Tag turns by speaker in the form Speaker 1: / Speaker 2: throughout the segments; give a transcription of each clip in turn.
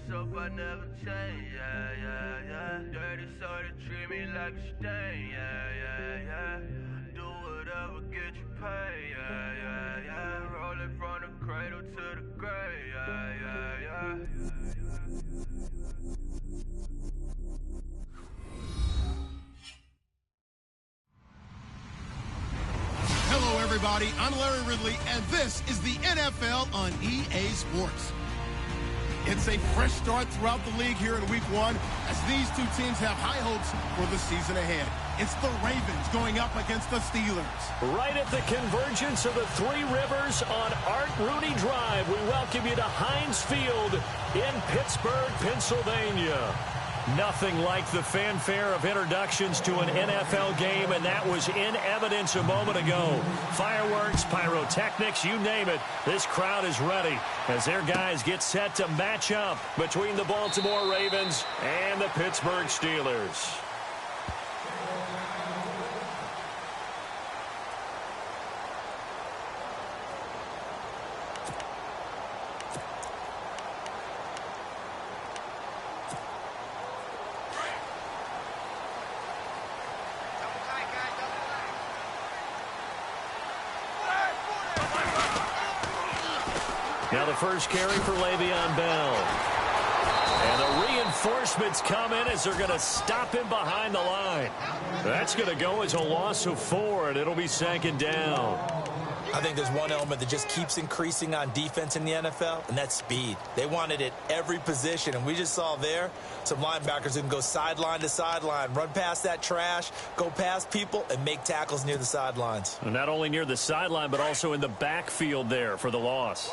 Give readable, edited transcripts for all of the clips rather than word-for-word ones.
Speaker 1: myself, I never change, yeah, yeah, yeah. Dirty soul to treat me like a stain, yeah, yeah, yeah. Do whatever, get you paid, yeah, yeah, yeah. Rolling from the cradle to the grave, yeah, yeah, yeah.
Speaker 2: Hello, everybody. I'm Larry Ridley, and this is the NFL on EA Sports. It's a fresh start throughout the league here in Week 1 as these two teams have high hopes for the season ahead. It's the Ravens going up against the Steelers.
Speaker 3: Right at the convergence of the Three Rivers on Art Rooney Drive, we welcome you to Heinz Field in Pittsburgh, Pennsylvania. Nothing like the fanfare of introductions to an NFL game, and that was in evidence a moment ago. Fireworks, pyrotechnics, you name it. This crowd is ready as their guys get set to match up between the Baltimore Ravens and the Pittsburgh Steelers. Now the first carry for Le'Veon Bell. And the reinforcements come in as they're going to stop him behind the line. That's going to go as a loss of 4, and it'll be 2nd down.
Speaker 4: I think there's one element that just keeps increasing on defense in the NFL, and that's speed. They want it at every position, and we just saw there some linebackers who can go sideline to sideline, run past that trash, go past people, and make tackles near the sidelines.
Speaker 3: And not only near the sideline, but also in the backfield there for the loss.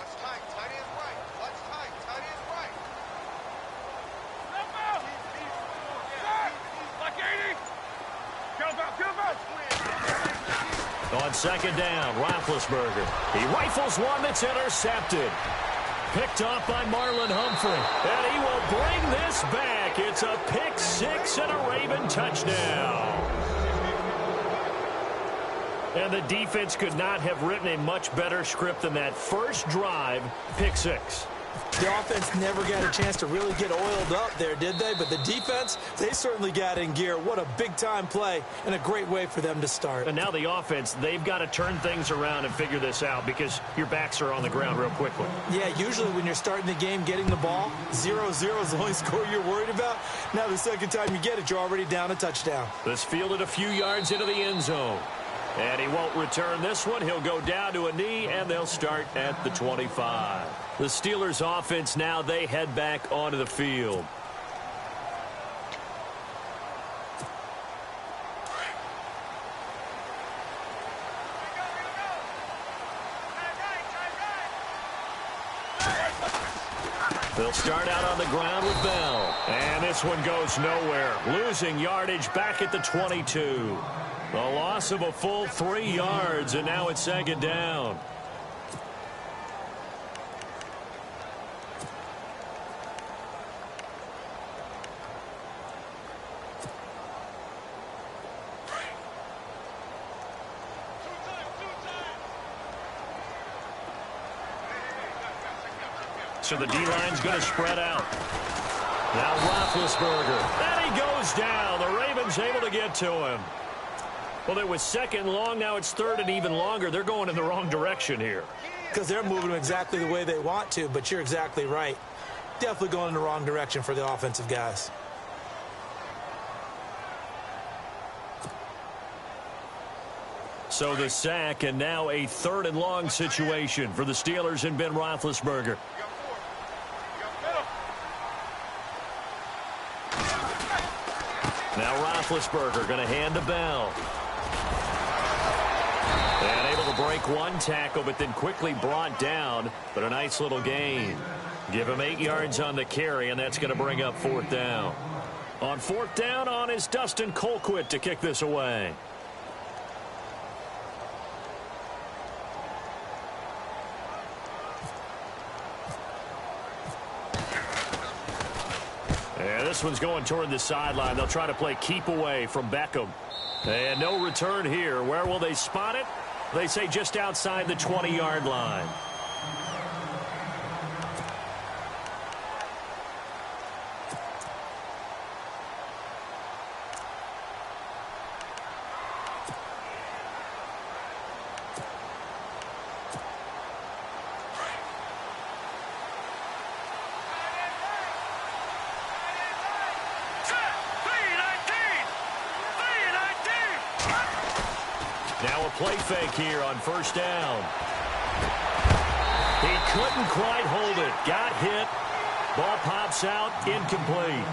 Speaker 3: On 2nd down, Roethlisberger. He rifles one that's intercepted. Picked off by Marlon Humphrey. And he will bring this back. It's a pick 6 and a Raven touchdown. And the defense could not have written a much better script than that first drive, pick 6.
Speaker 4: The offense never got a chance to really get oiled up there, did they? But the defense, they certainly got in gear. What a big-time play and a great way for them to start.
Speaker 3: And now the offense, they've got to turn things around and figure this out because your backs are on the ground real quickly.
Speaker 4: Yeah, usually when you're starting the game getting the ball, 0-0 is the only score you're worried about. Now the second time you get it, you're already down a touchdown.
Speaker 3: This fielded a few yards into the end zone. And he won't return this one. He'll go down to a knee, and they'll start at the 25. The Steelers' offense now, they head back onto the field. They'll start out on the ground with Bell. And this one goes nowhere. Losing yardage back at the 22. A loss of a full 3 yards, and now it's 2nd down. So the D-line's going to spread out. Now Roethlisberger. And he goes down. The Ravens able to get to him. Well, it was 2nd long. Now it's 3rd and even longer. They're going in the wrong direction here.
Speaker 4: Because they're moving exactly the way they want to, but you're exactly right. Definitely going in the wrong direction for the offensive guys.
Speaker 3: So the sack, and now a 3rd and long situation for the Steelers and Ben Roethlisberger. Now Roethlisberger going to hand to Bell. And able to break one tackle, but then quickly brought down. But a nice little gain. Give him 8 yards on the carry, and that's going to bring up 4th down. On 4th down, on is Dustin Colquitt to kick this away. And this one's going toward the sideline. They'll try to play keep away from Beckham. And no return here. Where will they spot it? They say just outside the 20-yard line. Now a play fake here on first down. He couldn't quite hold it. Got hit. Ball pops out, incomplete.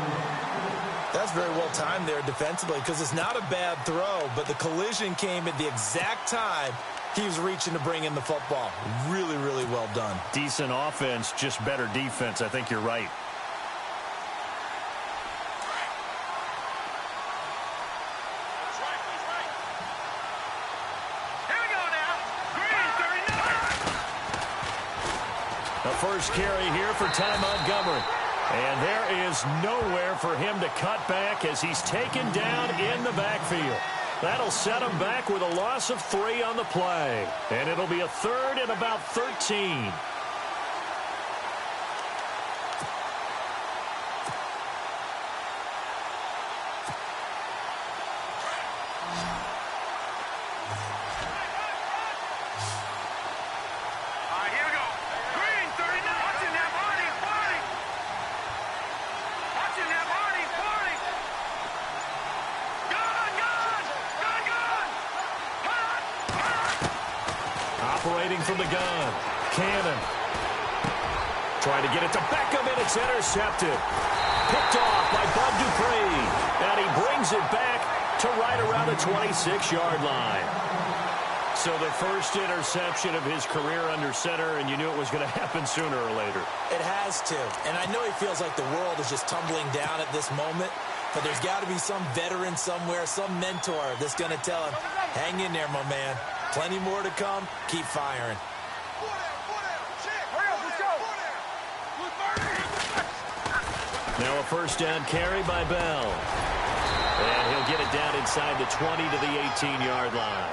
Speaker 4: That's very well timed there defensively because it's not a bad throw, but the collision came at the exact time he was reaching to bring in the football. Really, really well done.
Speaker 3: Decent offense, just better defense. I think you're right. The first carry here for Ty Montgomery. And there is nowhere for him to cut back as he's taken down in the backfield. That'll set him back with a loss of 3 on the play. And it'll be a 3rd and about 13. Operating from the gun. Cannon. Trying to get it to Beckham, and it's intercepted. Picked off by Bud Dupree. And he brings it back to right around the 26-yard line. So the first interception of his career under center, and you knew it was going to happen sooner or later.
Speaker 4: It has to. And I know he feels like the world is just tumbling down at this moment, but there's got to be some veteran somewhere, some mentor that's going to tell him, hang in there, my man. Plenty more to come. Keep firing.
Speaker 3: Now a first down carry by Bell. And he'll get it down inside the 20 to the 18-yard line.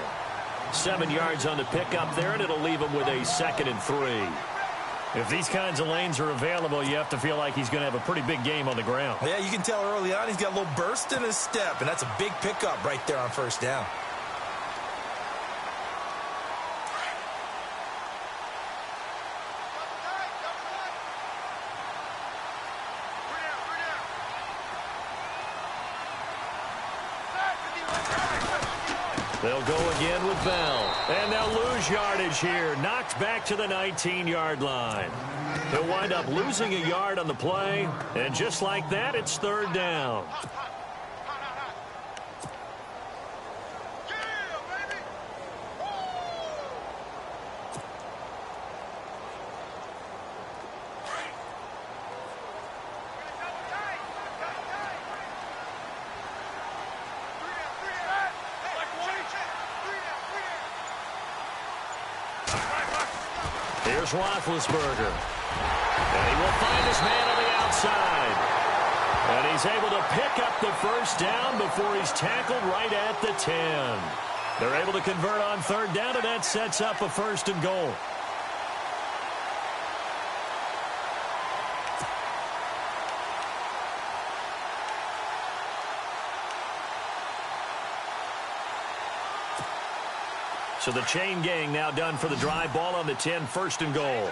Speaker 3: 7 yards on the pickup there, and it'll leave him with a 2nd and 3. If these kinds of lanes are available, you have to feel like he's going to have a pretty big game on the ground.
Speaker 4: Yeah, you can tell early on he's got a little burst in his step, and that's a big pickup right there on first down.
Speaker 3: They'll go again with Bell. And they'll lose yardage here. Knocked back to the 19-yard line. He'll wind up losing a yard on the play. And just like that, it's 3rd down. Here's Roethlisberger. And he will find his man on the outside. And he's able to pick up the first down before he's tackled right at the 10. They're able to convert on 3rd down, and that sets up a 1st and goal. So the chain gang now done for the drive. Ball on the 10, 1st and goal.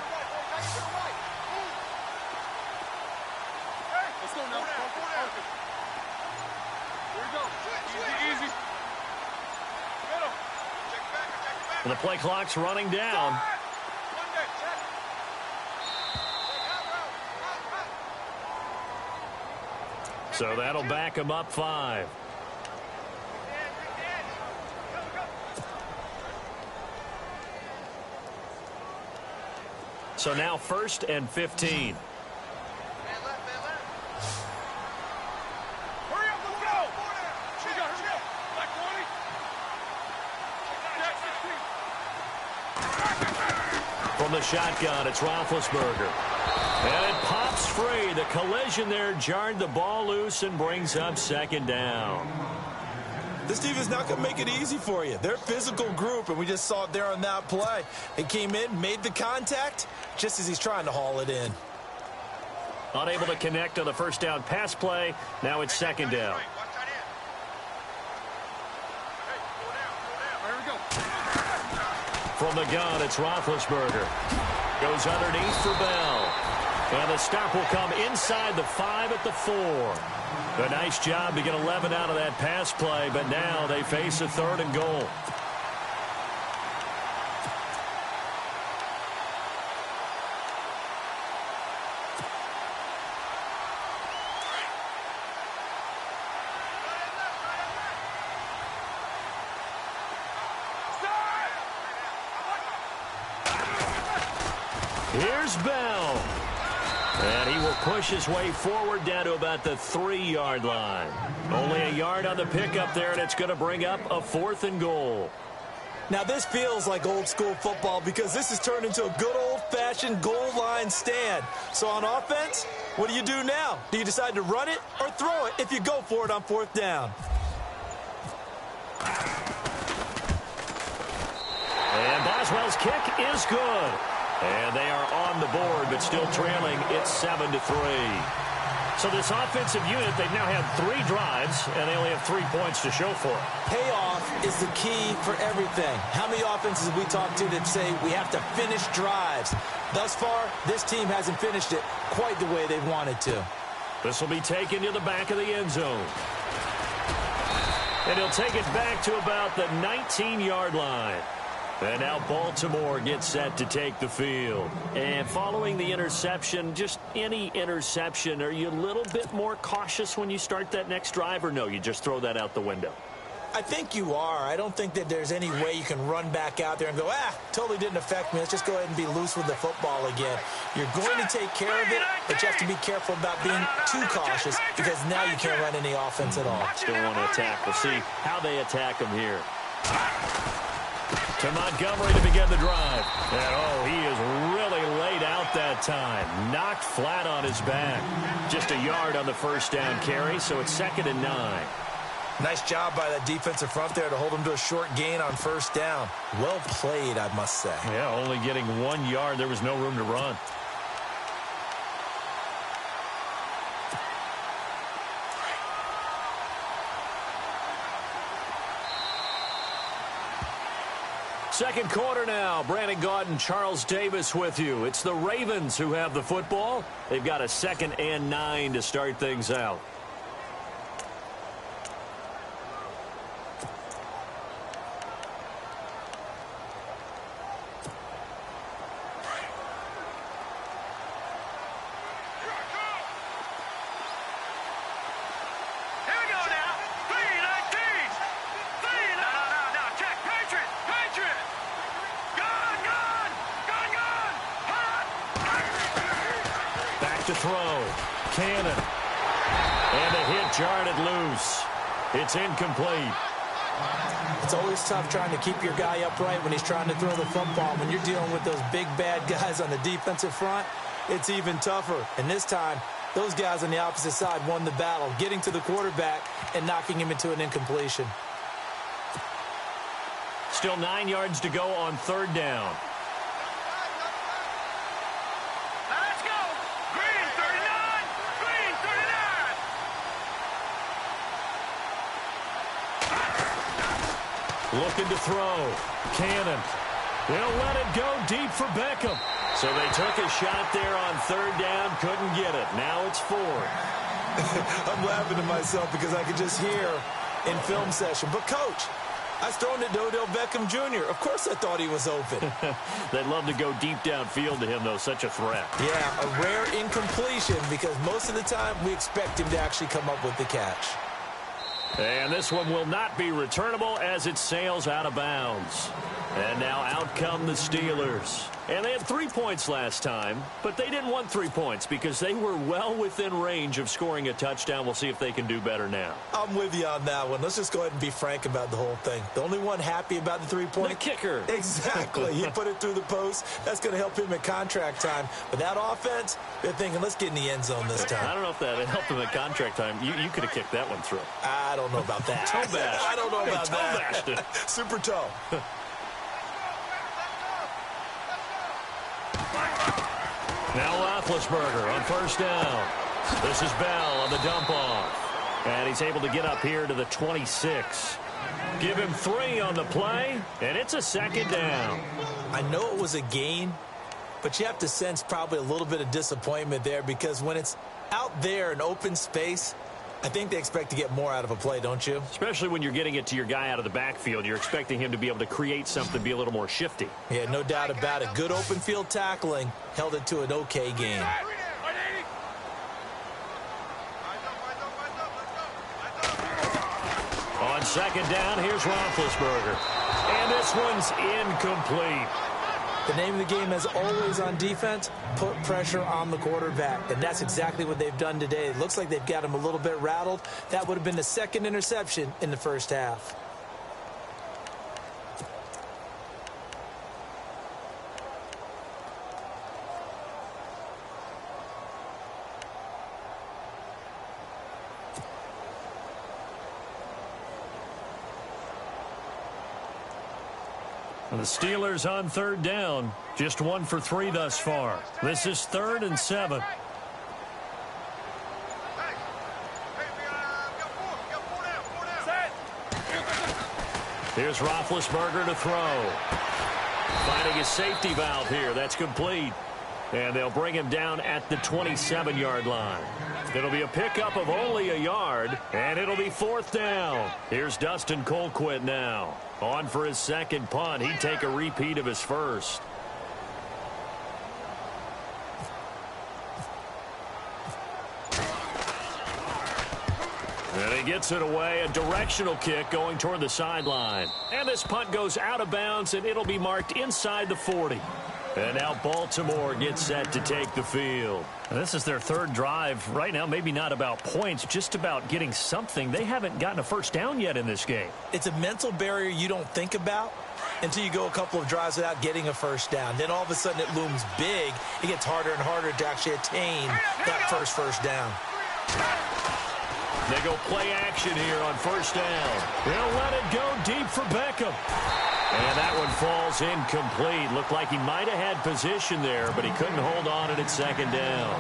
Speaker 3: And the play clock's running down. So that'll back him up 5. So now 1st and 15. From the shotgun, it's Roethlisberger. And it pops free. The collision there jarred the ball loose and brings up 2nd down.
Speaker 4: This team is not going to make it easy for you. They're a physical group, and we just saw it there on that play. He came in, made the contact, just as he's trying to haul it in.
Speaker 3: Unable to connect on the first down pass play. Now it's 2nd down. From the gun, it's Roethlisberger. Goes underneath for Bell. And the stop will come inside the 5 at the 4. A nice job to get 11 out of that pass play, but now they face a 3rd and goal. Here's Bell. And he will push his way forward down to about the 3-yard line. Only a yard on the pickup there, and it's going to bring up a 4th and goal.
Speaker 4: Now, this feels like old-school football because this has turned into a good old-fashioned goal line stand. So on offense, what do you do now? Do you decide to run it or throw it if you go for it on 4th down?
Speaker 3: And Boswell's kick is good. And they are on the board, but still trailing. It's 7-3. So this offensive unit, they've now had 3 drives, and they only have 3 points to show for it.
Speaker 4: Payoff is the key for everything. How many offenses have we talked to that say we have to finish drives? Thus far, this team hasn't finished it quite the way they've wanted to.
Speaker 3: This will be taken to the back of the end zone. And he'll take it back to about the 19-yard line. And now Baltimore gets set to take the field. And following the interception, just any interception, are you a little bit more cautious when you start that next drive, or no, you just throw that out the window?
Speaker 4: I think you are. I don't think that there's any way you can run back out there and go, totally didn't affect me. Let's just go ahead and be loose with the football again. You're going to take care of it, but you have to be careful about being too cautious because now you can't run any offense at all.
Speaker 3: Still want to attack. We'll see how they attack him here. To Montgomery to begin the drive. And, he is really laid out that time. Knocked flat on his back. Just a yard on the first down carry, so it's 2nd and 9.
Speaker 4: Nice job by that defensive front there to hold him to a short gain on first down. Well played, I must say.
Speaker 3: Yeah, only getting 1 yard. There was no room to run. Second quarter now. Brandon Gaudin, Charles Davis with you. It's the Ravens who have the football. They've got a 2nd and 9 to start things out. To throw. Cannon. And a hit jarred it loose. It's incomplete.
Speaker 4: It's always tough trying to keep your guy upright when he's trying to throw the football. When you're dealing with those big, bad guys on the defensive front, it's even tougher. And this time, those guys on the opposite side won the battle, getting to the quarterback and knocking him into an incompletion.
Speaker 3: Still 9 yards to go on 3rd down. Looking to throw. Cannon. They'll let it go deep for Beckham. So they took a shot there on 3rd down. Couldn't get it. Now it's 4.
Speaker 4: I'm laughing to myself because I could just hear in film session. But, Coach, I was throwing to Odell Beckham Jr. Of course I thought he was open.
Speaker 3: They'd love to go deep downfield to him, though. Such a threat.
Speaker 4: Yeah, a rare incompletion because most of the time we expect him to actually come up with the catch.
Speaker 3: And this one will not be returnable as it sails out of bounds. And now out come the Steelers. And they had 3 points last time, but they didn't want 3 points because they were well within range of scoring a touchdown. We'll see if they can do better now.
Speaker 4: I'm with you on that one. Let's just go ahead and be frank about the whole thing. The only one happy about the 3-point.
Speaker 3: The kicker.
Speaker 4: Exactly. He put it through the post. That's going to help him at contract time. But that offense, they're thinking, let's get in the end zone this time.
Speaker 3: I don't know if that helped him at contract time. You could have kicked that one through.
Speaker 4: I don't know about that.
Speaker 3: Toe bash.
Speaker 4: I don't know about that.
Speaker 3: Toe bashed.
Speaker 4: Super toe.
Speaker 3: Now Roethlisberger on first down. This is Bell on the dump off. And he's able to get up here to the 26. Give him 3 on the play, and it's a 2nd down.
Speaker 4: I know it was a gain, but you have to sense probably a little bit of disappointment there because when it's out there in open space, I think they expect to get more out of a play, don't you?
Speaker 3: Especially when you're getting it to your guy out of the backfield. You're expecting him to be able to create something, be a little more shifty.
Speaker 4: Yeah, no doubt about it. Good open field tackling held it to an okay game.
Speaker 3: On 2nd down, here's Roethlisberger. And this one's incomplete.
Speaker 4: The name of the game, as always on defense, put pressure on the quarterback. And that's exactly what they've done today. It looks like they've got him a little bit rattled. That would have been the second interception in the first half.
Speaker 3: The Steelers on third down. Just 1 for 3 thus far. This is 3rd and 7. Here's Roethlisberger to throw. Finding a safety valve here. That's complete. And they'll bring him down at the 27-yard line. It'll be a pickup of only a yard, and it'll be 4th down. Here's Dustin Colquitt now. On for his second punt. He'd take a repeat of his first. And he gets it away. A directional kick going toward the sideline. And this punt goes out of bounds, and it'll be marked inside the 40. And now Baltimore gets set to take the field. And this is their 3rd drive. Right now, maybe not about points, just about getting something. They haven't gotten a first down yet in this game.
Speaker 4: It's a mental barrier you don't think about until you go a couple of drives without getting a first down. Then all of a sudden it looms big. It gets harder and harder to actually attain that first down.
Speaker 3: They go play action here on first down. They'll let it go deep for Beckham. And that one falls incomplete. Looked like he might have had position there, but he couldn't hold on at second down.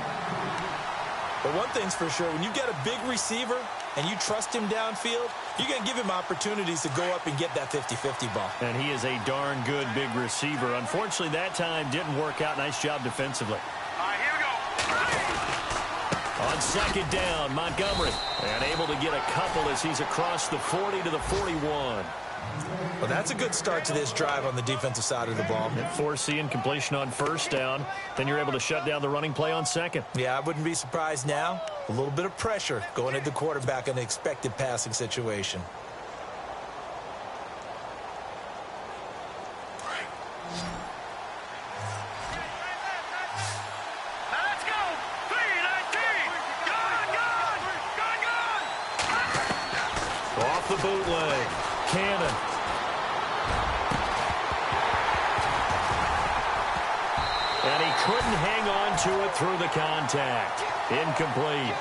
Speaker 4: But one thing's for sure, when you've got a big receiver and you trust him downfield, you're going to give him opportunities to go up and get that 50-50 ball.
Speaker 3: And he is a darn good big receiver. Unfortunately, that time didn't work out. Nice job defensively.
Speaker 1: All right, here we go.
Speaker 3: On second down, Montgomery. And able to get a couple as he's across the 40 to the 41.
Speaker 4: Well, that's a good start to this drive on the defensive side of the ball.
Speaker 3: Forcing completion on first down. Then you're able to shut down the running play on second.
Speaker 4: Yeah, I wouldn't be surprised now. A little bit of pressure going at the quarterback in an expected passing situation.
Speaker 1: Let's go. 3-19. Gone.
Speaker 3: Off the bootleg. Cannon. And he couldn't hang on to it through the contact. Incomplete.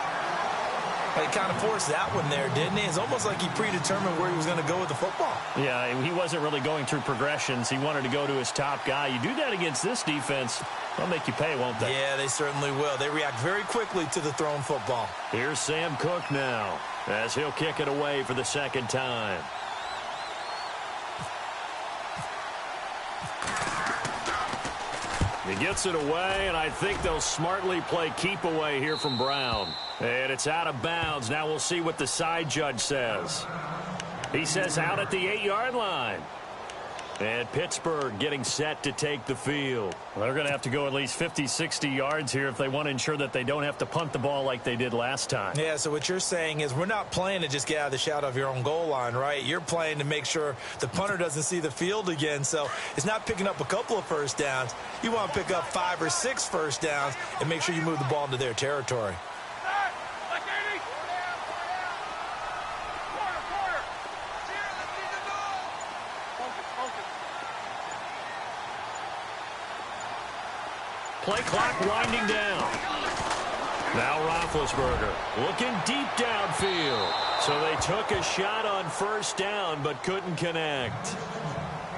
Speaker 4: He kind of forced that one there, didn't he? It's almost like he predetermined where he was going to go with the football.
Speaker 3: Yeah, he wasn't really going through progressions. He wanted to go to his top guy. You do that against this defense, they'll make you pay, won't they?
Speaker 4: Yeah, they certainly will. They react very quickly to the thrown football.
Speaker 3: Here's Sam Cook now, as he'll kick it away for the second time. He gets it away, and I think they'll smartly play keep away here from Brown. And it's out of bounds. Now we'll see what the side judge says. He says out at the 8-yard line. And Pittsburgh getting set to take the field. Well, they're going to have to go at least 50, 60 yards here if they want to ensure that they don't have to punt the ball like they did last time.
Speaker 4: Yeah, so what you're saying is we're not playing to just get out of the shadow of your own goal line, right? You're playing to make sure the punter doesn't see the field again. So it's not picking up a couple of first downs. You want to pick up 5 or 6 first downs and make sure you move the ball into their territory.
Speaker 3: Play clock winding down. Now Roethlisberger looking deep downfield. So they took a shot on first down but couldn't connect.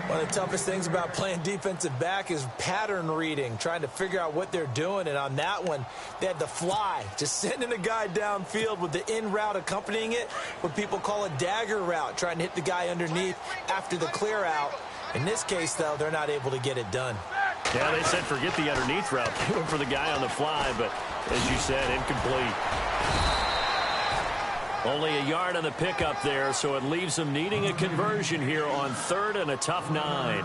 Speaker 4: One of the toughest things about playing defensive back is pattern reading, trying to figure out what they're doing. And on that one, they had the fly, just sending a guy downfield with the in route accompanying it, what people call a dagger route, trying to hit the guy underneath after the clear out. In this case, though, they're not able to get it done.
Speaker 3: Yeah, they said forget the underneath route. They went for the guy on the fly, but as you said, incomplete. Only a yard on the pickup there, so it leaves them needing a conversion here on third and a tough 9.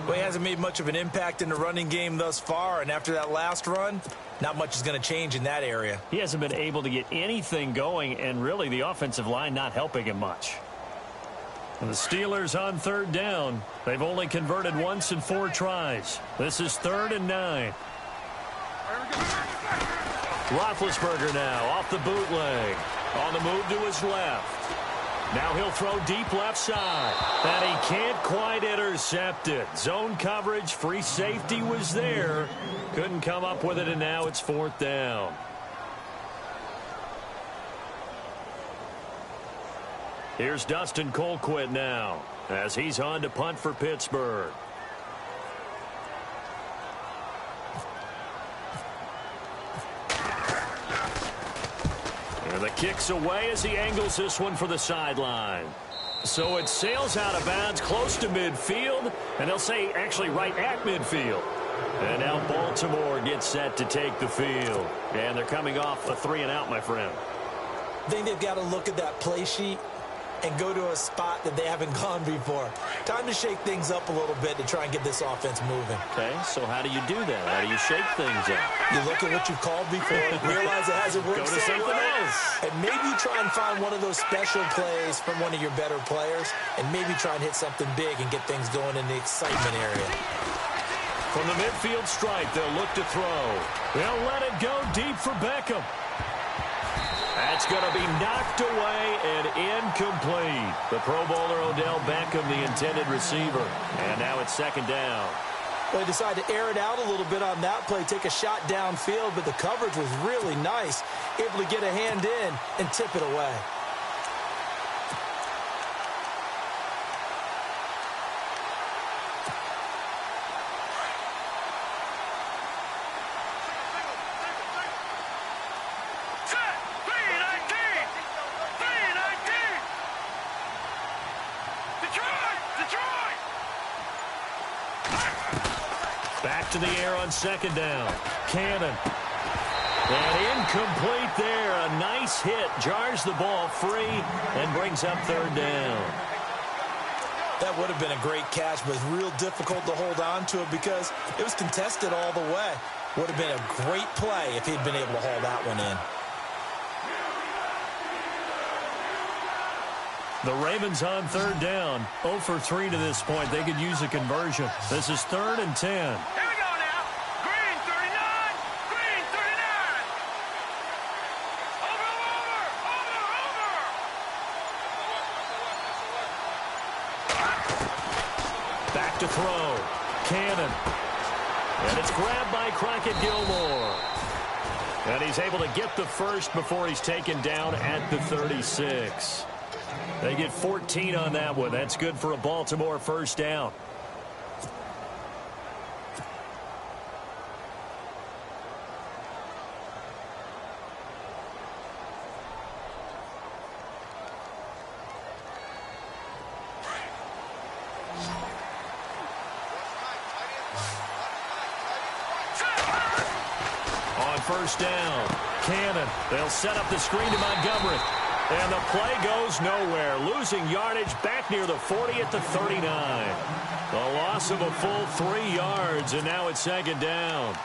Speaker 4: Well, he hasn't made much of an impact in the running game thus far, and after that last run, not much is going to change in that area.
Speaker 3: He hasn't been able to get anything going, and really the offensive line not helping him much. The Steelers on third down. They've only converted once in 4 tries. This is 3rd and 9. Roethlisberger now off the bootleg. On the move to his left. Now he'll throw deep left side. And he can't quite intercept it. Zone coverage, free safety was there. Couldn't come up with it, and now it's 4th down. Here's Dustin Colquitt now as he's on to punt for Pittsburgh. And the kick's away as he angles this one for the sideline. So it sails out of bounds close to midfield, and they'll say actually right at midfield. And now Baltimore gets set to take the field. And they're coming off a 3-and-out, my friend.
Speaker 4: I think they've got to look at that play sheet and go to a spot that they haven't gone before. Time to shake things up a little bit to try and get this offense moving.
Speaker 3: Okay, so how do you do that? How do you shake things up?
Speaker 4: You look at what you've called before, realize it hasn't worked.
Speaker 3: Go to something else.
Speaker 4: And maybe try and find one of those special plays from one of your better players, and maybe try and hit something big and get things going in the excitement area.
Speaker 3: From the midfield stripe, they'll look to throw. They'll let it go deep for Beckham. That's going to be knocked away and incomplete. The Pro Bowler Odell Beckham, the intended receiver. And now it's 2nd down.
Speaker 4: Well, they decided to air it out a little bit on that play, take a shot downfield, but the coverage was really nice. Able to get a hand in and tip it away.
Speaker 3: Back to the air on 2nd down. Cannon. And incomplete there. A nice hit. Jars the ball free and brings up 3rd down.
Speaker 4: That would have been a great catch, but it's real difficult to hold on to it because it was contested all the way. Would have been a great play if he'd been able to haul that one in.
Speaker 3: The Ravens on 3rd down. 0 for 3 to this point. They could use a conversion. This is 3rd and 10.
Speaker 1: Here we go now. Green 39. Green 39. Over.
Speaker 3: Back to throw. Cannon. And it's grabbed by Crockett Gilmore. And he's able to get the first before he's taken down at the 36. They get 14 on that one. That's good for a Baltimore 1st down. On 1st down, Cannon. They'll set up the screen to Montgomery. And the play goes nowhere. Losing yardage back near the 40 at the 39. A loss of a full 3 yards, and now it's 2nd down.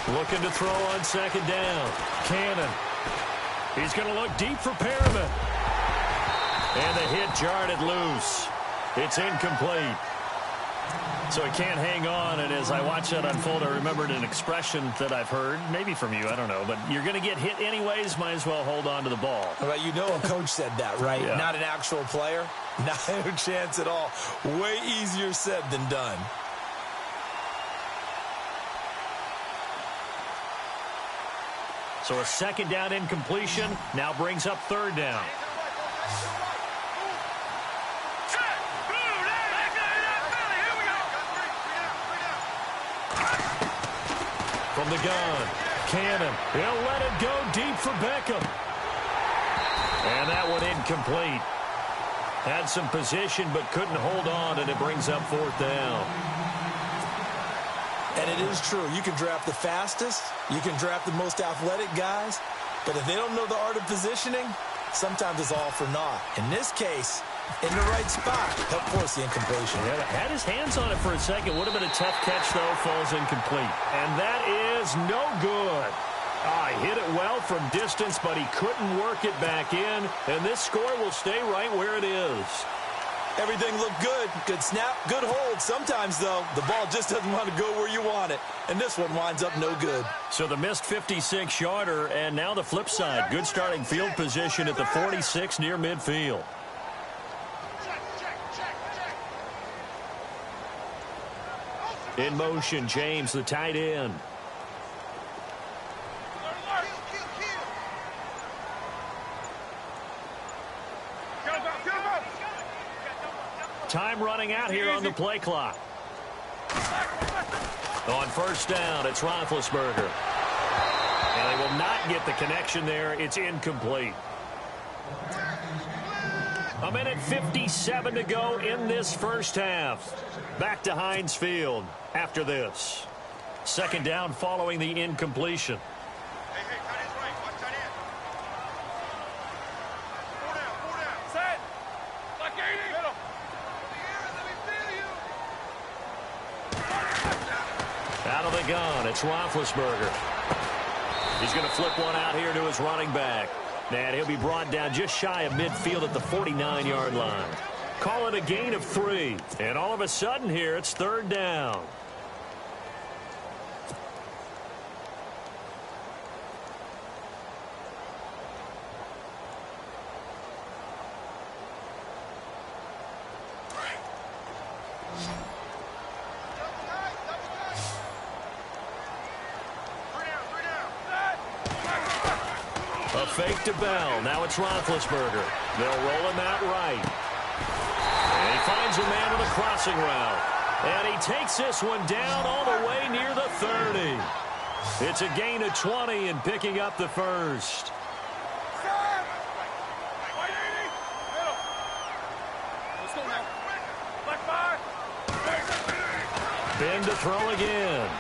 Speaker 3: Looking to throw on 2nd down. Cannon. He's going to look deep for Perriman. And the hit jarred it loose. It's incomplete. So he can't hang on, and as I watch that unfold, I remembered an expression that I've heard, maybe from you, I don't know, but you're going to get hit anyways, might as well hold on to the ball.
Speaker 4: Well, you know a coach said that, right?
Speaker 3: Yeah.
Speaker 4: Not an actual player. Not a chance at all. Way easier said than done.
Speaker 3: So a 2nd down incompletion now brings up 3rd down. From the gun, Cannon. He'll let it go deep for Beckham. And that one incomplete. Had some position but couldn't hold on, and it brings up 4th down.
Speaker 4: And And it is true. You can draft the fastest. You can draft the most athletic guys. But if they don't know the art of positioning, sometimes it's all for naught. In this case, in the right spot, helped force the incompletion.
Speaker 3: Yeah, had his hands on it for a second. Would have been a tough catch, though. Falls incomplete. And that is no good. He hit it well from distance, but he couldn't work it back in. And this score will stay right where it is.
Speaker 4: Everything looked good. Good snap, good hold. Sometimes, though, the ball just doesn't want to go where you want it. And this one winds up no good.
Speaker 3: So the missed 56-yarder, and now the flip side. Good starting field position at the 46 near midfield. In motion, James, the tight end. Time running out here on the play clock. On first down, it's Roethlisberger. And they will not get the connection there. It's incomplete. A minute 57 to go in this first half. Back to Heinz Field after this. Second down following the incompletion. Out of the gun, it's Roethlisberger. He's going to flip one out here to his running back. And he'll be brought down just shy of midfield at the 49-yard line. Call it a gain of 3. And all of a sudden here, it's third down. A fake to Bell. Now it's Roethlisberger. They'll roll him out right. And he finds a man with a crossing route. And he takes this one down all the way near the 30. It's a gain of 20 and picking up the first. Ben to throw again.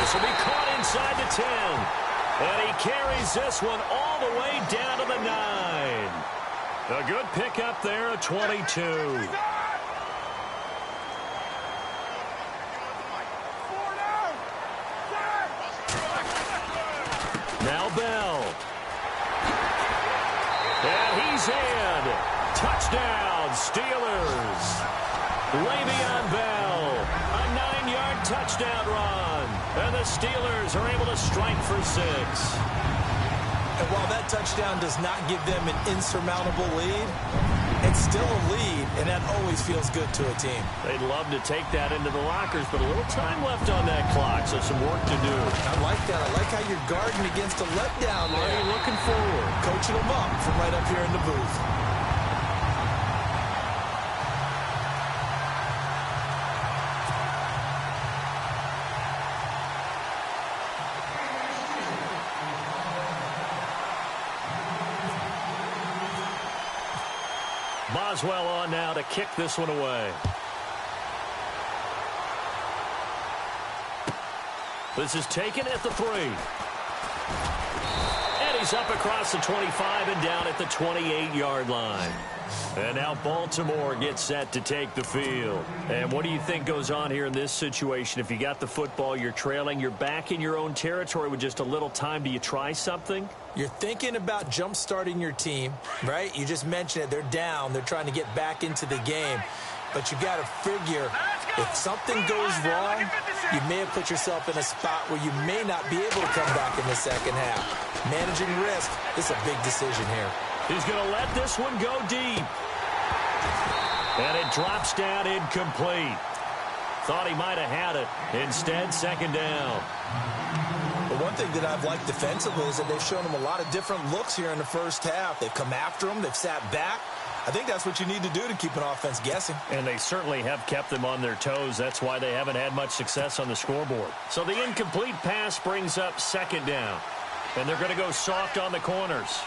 Speaker 3: This will be caught inside the 10. And he carries this one all the way down to the 9. A good pickup there at 22. Now Bell. And he's in. Touchdown, Steelers. Le'Veon Bell. A 9-yard touchdown run. And the Steelers are able to strike for 6.
Speaker 4: And while that touchdown does not give them an insurmountable lead, it's still a lead, and that always feels good to a team.
Speaker 3: They'd love to take that into the lockers, but a little time left on that clock, so some work to do.
Speaker 4: I like that. I like how you're guarding against a letdown there.
Speaker 3: Already looking forward.
Speaker 4: Coaching them up from right up here in the booth.
Speaker 3: Boswell on now to kick this one away. This is taken at the 3. And he's up across the 25 and down at the 28-yard line. And now Baltimore gets set to take the field. And what do you think goes on here in this situation? If you got the football, you're trailing, you're back in your own territory with just a little time. Do you try something?
Speaker 4: You're thinking about jump-starting your team, right? You just mentioned it. They're down. They're trying to get back into the game. But you got to figure if something goes wrong, you may have put yourself in a spot where you may not be able to come back in the second half. Managing risk is a big decision here.
Speaker 3: He's going to let this one go deep. And it drops down incomplete. Thought he might have had it. Instead, second down.
Speaker 4: But one thing that I've liked defensively is that they've shown them a lot of different looks here in the first half. They've come after them. They've sat back. I think that's what you need to do to keep an offense guessing.
Speaker 3: And they certainly have kept them on their toes. That's why they haven't had much success on the scoreboard. So the incomplete pass brings up second down. And they're going to go soft on the corners.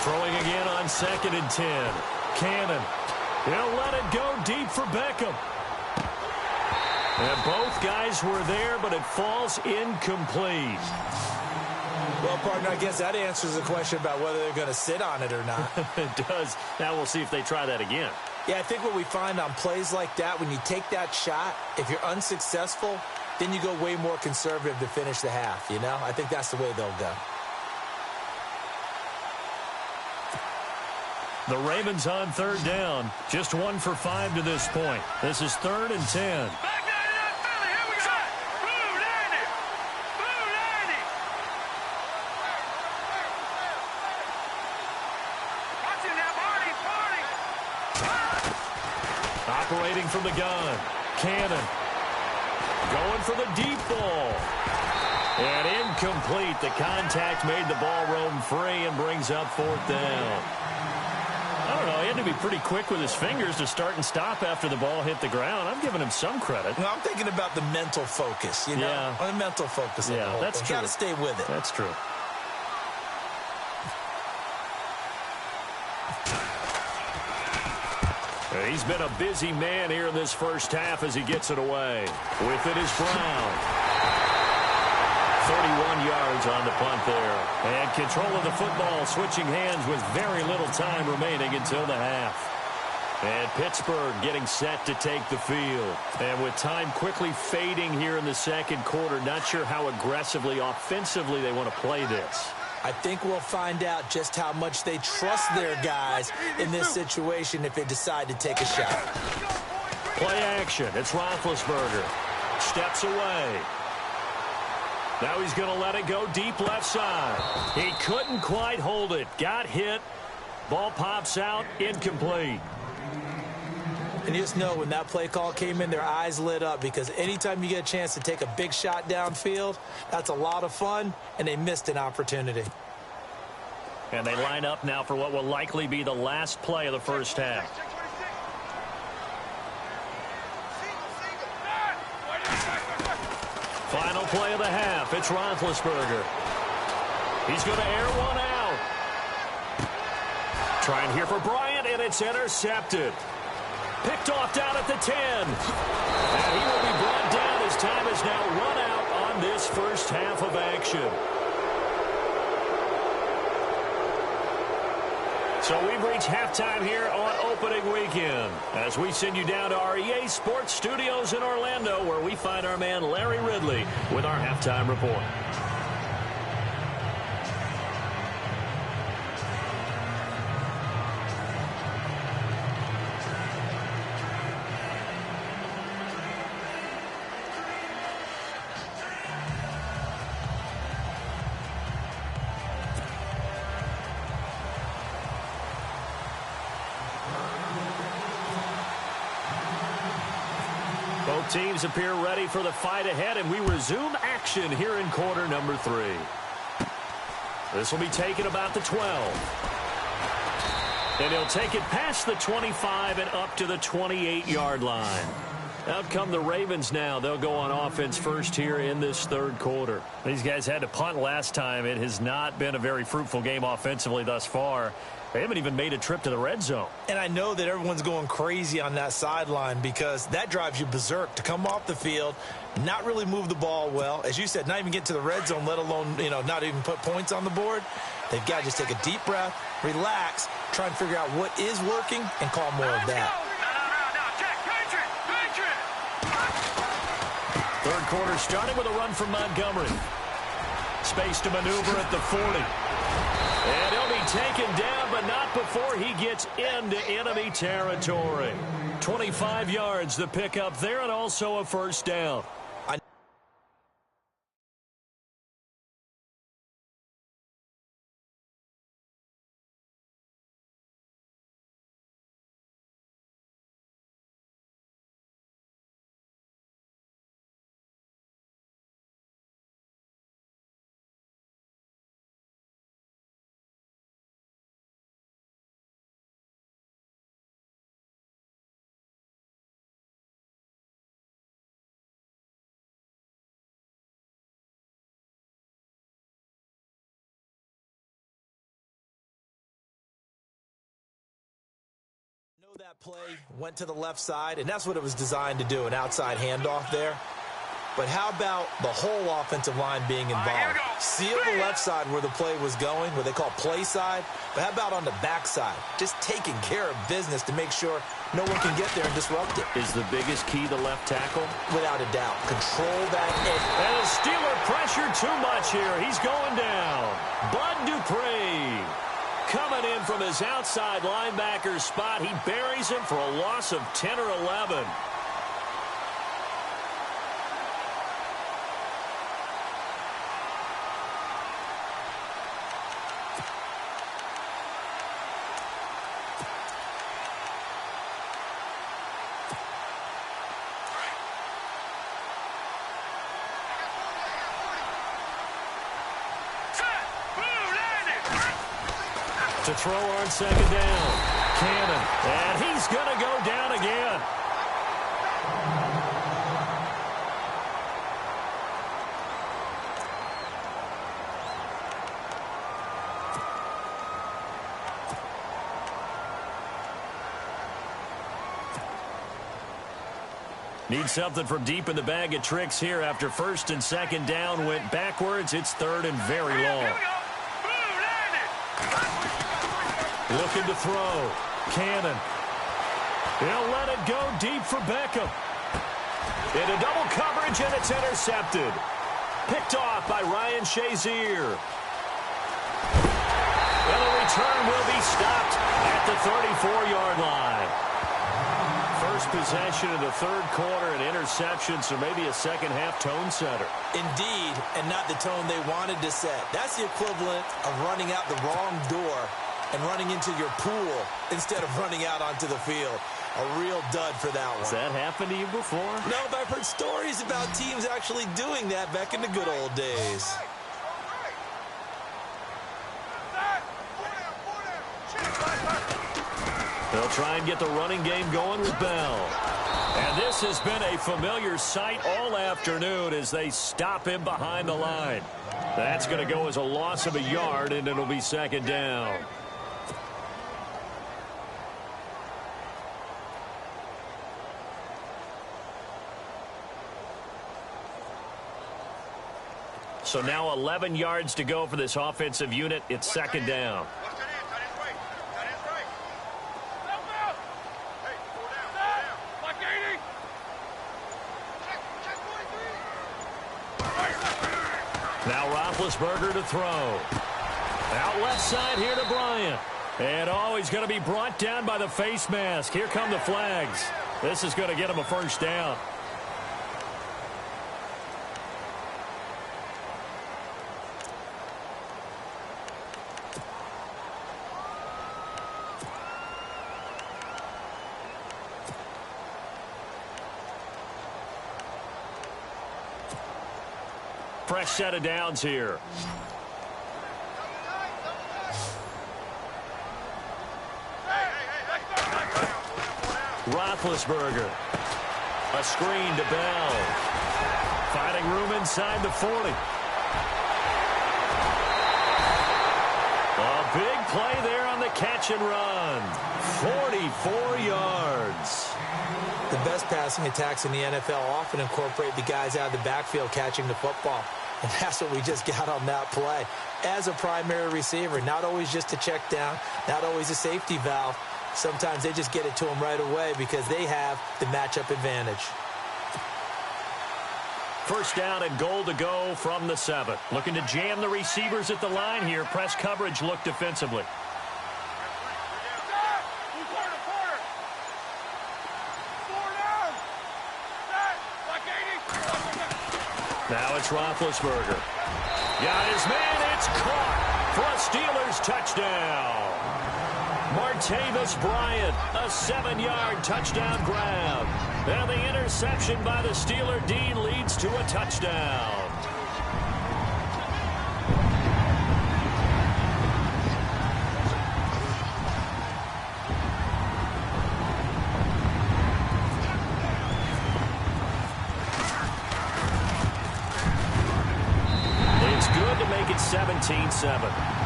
Speaker 3: Throwing again on 2nd and 10. Cannon. He'll let it go deep for Beckham. And both guys were there, but it falls incomplete.
Speaker 4: Well, partner, I guess that answers the question about whether they're going to sit on it or not.
Speaker 3: It does. Now we'll see if they try that again.
Speaker 4: Yeah, I think what we find on plays like that, when you take that shot, if you're unsuccessful, then you go way more conservative to finish the half, you know? I think that's the way they'll go.
Speaker 3: The Ravens on 3rd down. Just 1 for 5 to this point. This is 3rd and 10. Operating from the gun. Cannon. Going for the deep ball. And incomplete. The contact made the ball roam free and brings up 4th down. I don't know. He had to be pretty quick with his fingers to start and stop after the ball hit the ground. I'm giving him some credit.
Speaker 4: Well, I'm thinking about the mental focus, you know?
Speaker 3: Yeah.
Speaker 4: The mental focus.
Speaker 3: Yeah, that's true.
Speaker 4: Got to stay with it.
Speaker 3: That's true. He's been a busy man here in this first half as he gets it away. With it is Brown. 31 yards on the punt there. And control of the football, switching hands with very little time remaining until the half. And Pittsburgh getting set to take the field. And with time quickly fading here in the 2nd quarter, not sure how aggressively, offensively they want to play this.
Speaker 4: I think we'll find out just how much they trust their guys in this situation if they decide to take a shot.
Speaker 3: Play action. It's Roethlisberger. Steps away. Now he's going to let it go deep left side. He couldn't quite hold it. Got hit. Ball pops out. Incomplete.
Speaker 4: And you just know when that play call came in, their eyes lit up, because anytime you get a chance to take a big shot downfield, that's a lot of fun, and they missed an opportunity.
Speaker 3: And they line up now for what will likely be the last play of the first half. Final play of the half. It's Roethlisberger. He's going to air one out. Trying here for Bryant, and it's intercepted. Picked off down at the 10. And he will be brought down as time has now run out on this first half of action. So we've reached halftime here on opening weekend as we send you down to our EA Sports Studios in Orlando, where we find our man Larry Ridley with our halftime report. Both teams appear ready for the fight ahead, and we resume action here in quarter number 3. This will be taken about the 12. And he'll take it past the 25 and up to the 28-yard line. Out come the Ravens now. They'll go on offense first here in this 3rd quarter. These guys had to punt last time. It has not been a very fruitful game offensively thus far. They haven't even made a trip to the red zone. And I know that everyone's going crazy on that sideline because that drives you berserk to come off the field, not really move the ball well. As you said, not even get to the red zone, let alone, not even put points on the board. They've got to just take a deep breath, relax, try and figure out what is working, and call more of that. Third quarter starting with a run from Montgomery. Space to maneuver at the 40. And he'll be taken down, but not before he gets into enemy territory. 25 yards the pickup there, and also a first down.
Speaker 4: that play went to the left side, and that's what it was designed to do, an outside handoff there. But how about the whole offensive line being involved? Seal the left side where the play was going, what they call play side. But how about on the back side? Just taking care of business to make sure no one can get there and disrupt it.
Speaker 3: Is the biggest key the left tackle?
Speaker 4: Without a doubt. Control that edge.
Speaker 3: And the Steeler pressure too much here. He's going down. Bud Dupree coming in from his outside linebacker spot. He buries him for a loss of 10 or 11. To throw on second down. Cannon. And he's going to go down again. Need something from deep in the bag of tricks here after first and second down went backwards. It's third and very long. Looking to throw. Cannon. He'll let it go deep for Beckham. Into double coverage, and it's intercepted. Picked off by Ryan Shazier. And the return will be stopped at the 34-yard line. First possession in the third quarter, an interception, so maybe a second-half tone setter.
Speaker 4: Indeed, and not the tone they wanted to set. That's the equivalent of running out the wrong door and running into your pool instead of running out onto the field. A real dud for that one.
Speaker 3: Has that happened to you before?
Speaker 4: No, but I've heard stories about teams actually doing that back in the good old days.
Speaker 3: They'll try and get the running game going with Bell. And this has been a familiar sight all afternoon as they stop him behind the line. That's going to go as a loss of a yard, and it'll be second down. So now 11 yards to go for this offensive unit. It's second down. Now Roethlisberger to throw. Out left side here to Bryant. And he's going to be brought down by the face mask. Here come the flags. This is going to get him a first down. Fresh set of downs here. Roethlisberger. A screen to Bell. Finding room inside the 40. A big play there on the catch and run. 44 yards.
Speaker 4: The best passing attacks in the NFL often incorporate the guys out of the backfield catching the football. And that's what we just got on that play. As a primary receiver, not always just a check down, not always a safety valve. Sometimes they just get it to them right away because they have the matchup advantage.
Speaker 3: First down and goal to go from the 7. Looking to jam the receivers at the line here. Press coverage look defensively. Now it's Roethlisberger. Got his man. It's caught for a Steelers touchdown. Martavis Bryant, a 7-yard touchdown grab. And the interception by the Steeler D leads to a touchdown. It's good to make it 17-7.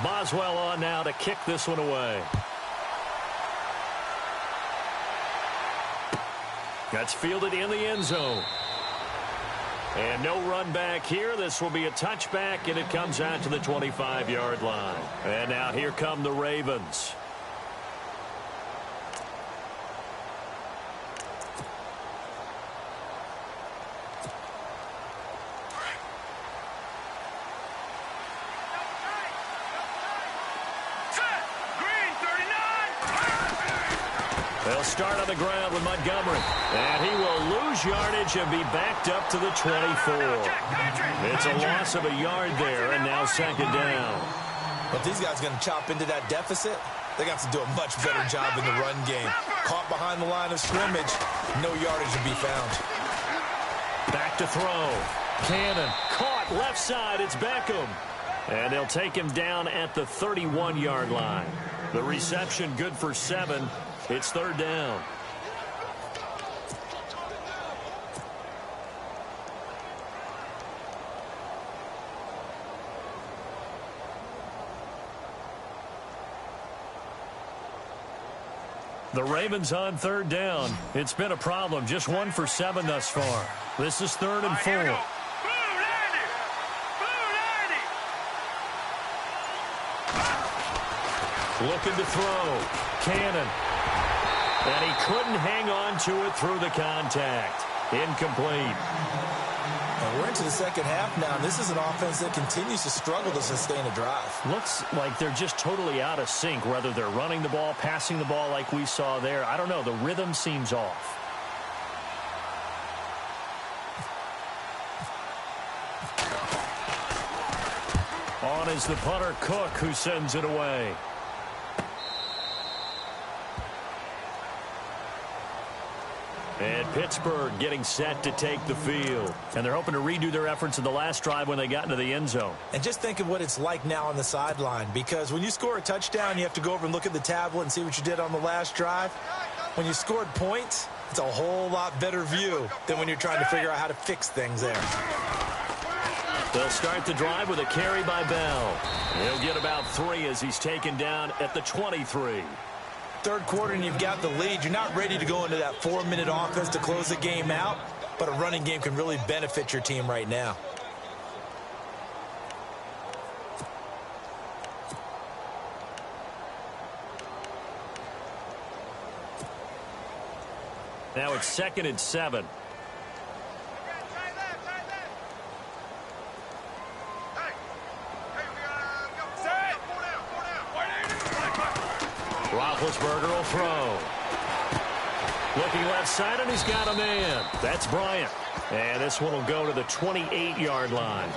Speaker 3: Boswell on now to kick this one away. That's fielded in the end zone. And no run back here. This will be a touchback, and it comes out to the 25-yard line. And now here come the Ravens. They'll start on the ground with Montgomery. And he will lose yardage and be backed up to the 24. It's a loss of a yard there, and now second down.
Speaker 4: But these guys are going to chop into that deficit. They're going to have to do a much better job in the run game. Caught behind the line of scrimmage, no yardage to be found.
Speaker 3: Back to throw. Cannon caught left side. It's Beckham. And they'll take him down at the 31-yard line. The reception good for 7. It's third down. The Ravens on third down. It's been a problem. Just 1 for 7 thus far. This is 3rd and 4. Looking to throw. Cannon. And he couldn't hang on to it through the contact. Incomplete.
Speaker 4: And we're into the second half now. This is an offense that continues to struggle to sustain a drive.
Speaker 3: Looks like they're just totally out of sync, whether they're running the ball, passing the ball like we saw there. I don't know. The rhythm seems off. On is the punter, Cook, who sends it away. And Pittsburgh getting set to take the field. And they're hoping to redo their efforts in the last drive when they got into the end zone.
Speaker 4: And just think of what it's like now on the sideline, because when you score a touchdown, you have to go over and look at the tablet and see what you did on the last drive. When you scored points, it's a whole lot better view than when you're trying to figure out how to fix things there.
Speaker 3: They'll start the drive with a carry by Bell. He'll get about 3 as he's taken down at the 23.
Speaker 4: Third quarter and you've got the lead. You're not ready to go into that 4-minute offense to close the game out, but a running game can really benefit your team right now.
Speaker 3: Now it's 2nd and 7. Roethlisberger will throw. Looking left side, and he's got a man. That's Bryant. And this one will go to the 28-yard line.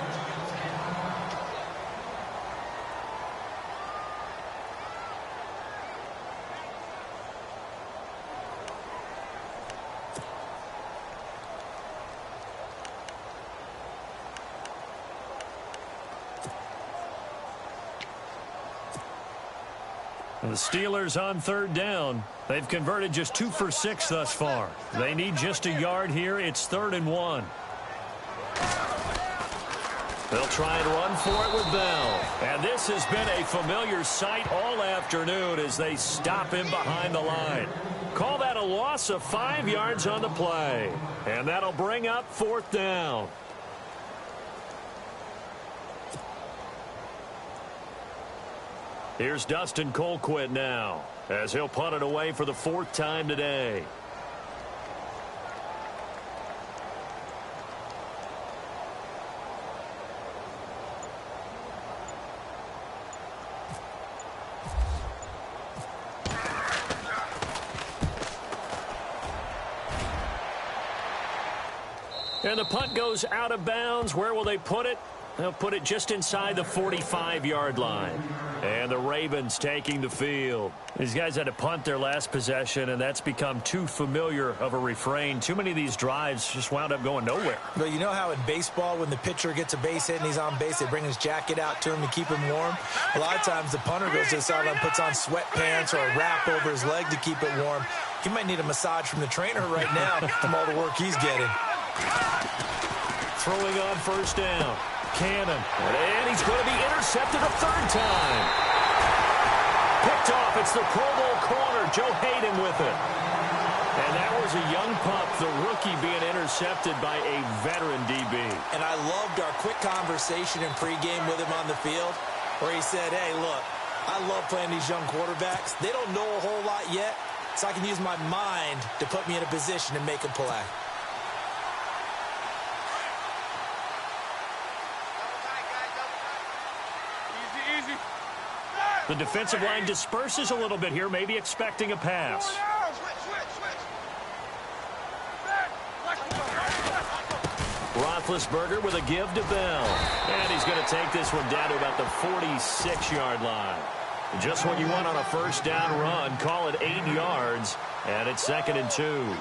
Speaker 3: The Steelers on third down. They've converted just 2 for 6 thus far. They need just a yard here. It's 3rd and 1. They'll try and run for it with Bell. And this has been a familiar sight all afternoon as they stop him behind the line. Call that a loss of 5 yards on the play. And that'll bring up 4th down. Here's Dustin Colquitt now, as he'll punt it away for the 4th time today. And the punt goes out of bounds. Where will they put it? They'll put it just inside the 45-yard line. And the Ravens taking the field. These guys had to punt their last possession, and that's become too familiar of a refrain. Too many of these drives just wound up going nowhere.
Speaker 4: But you know how in baseball, when the pitcher gets a base hit and he's on base, they bring his jacket out to him to keep him warm? A lot of times the punter goes to the sideline, puts on sweatpants or a wrap over his leg to keep it warm. He might need a massage from the trainer right now from all the work he's getting.
Speaker 3: Throwing on first down. Cannon. And he's going to be intercepted a third time. Picked off. It's the Pro Bowl corner. Joe Hayden with it. And that was a young pup, the rookie being intercepted by a veteran DB.
Speaker 4: And I loved our quick conversation in pregame with him on the field where he said, hey, look, I love playing these young quarterbacks. They don't know a whole lot yet, so I can use my mind to put me in a position to make a play.
Speaker 3: The defensive line disperses a little bit here, maybe expecting a pass. Roethlisberger with a give to Bell. And he's going to take this one down to about the 46-yard line. Just what you want on a first down run. Call it 8 yards. And it's 2nd and 2.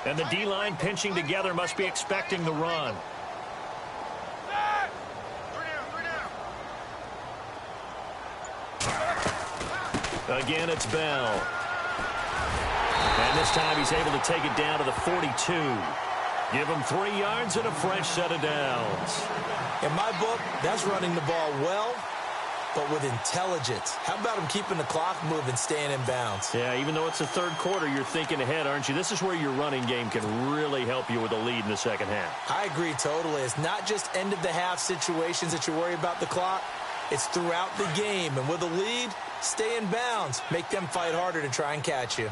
Speaker 3: And the D-line pinching together, must be expecting the run. Again, it's Bell. And this time he's able to take it down to the 42. Give him 3 yards and a fresh set of downs.
Speaker 4: In my book, that's running the ball well, but with intelligence. How about him keeping the clock moving, staying in bounds?
Speaker 3: Yeah, even though it's the third quarter, you're thinking ahead, aren't you? This is where your running game can really help you with a lead in the second half.
Speaker 4: I agree totally. It's not just end-of-the-half situations that you worry about the clock. It's throughout the game. And with a lead, stay in bounds. Make them fight harder to try and catch you.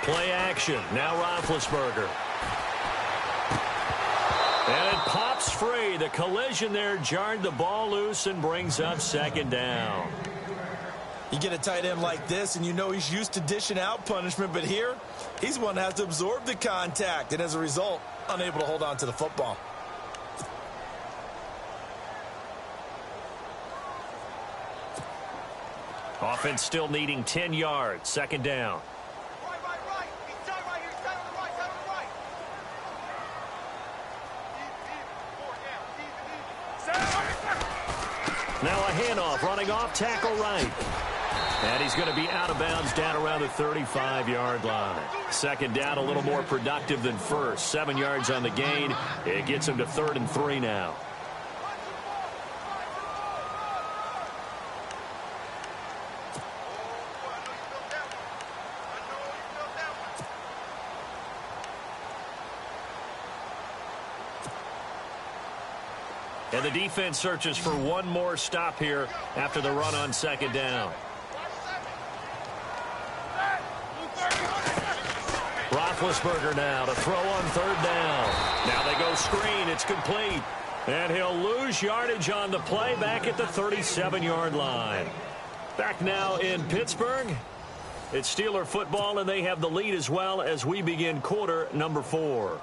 Speaker 3: Play action. Now Roethlisberger. And it pops free. The collision there jarred the ball loose and brings up 2nd down.
Speaker 4: You get a tight end like this, and you know he's used to dishing out punishment, but here, he's one that has to absorb the contact, and as a result, unable to hold on to the football.
Speaker 3: Offense still needing 10 yards. 2nd down. Now a handoff, running off, tackle right. And he's going to be out of bounds down around the 35-yard line. 2nd down, a little more productive than first. 7 yards on the gain. It gets him to 3rd and 3 now. And the defense searches for one more stop here after the run on 2nd down. Roethlisberger now to throw on 3rd down. Now they go screen. It's complete. And he'll lose yardage on the play back at the 37-yard line. Back now in Pittsburgh. It's Steeler football, and they have the lead as well as we begin quarter number 4.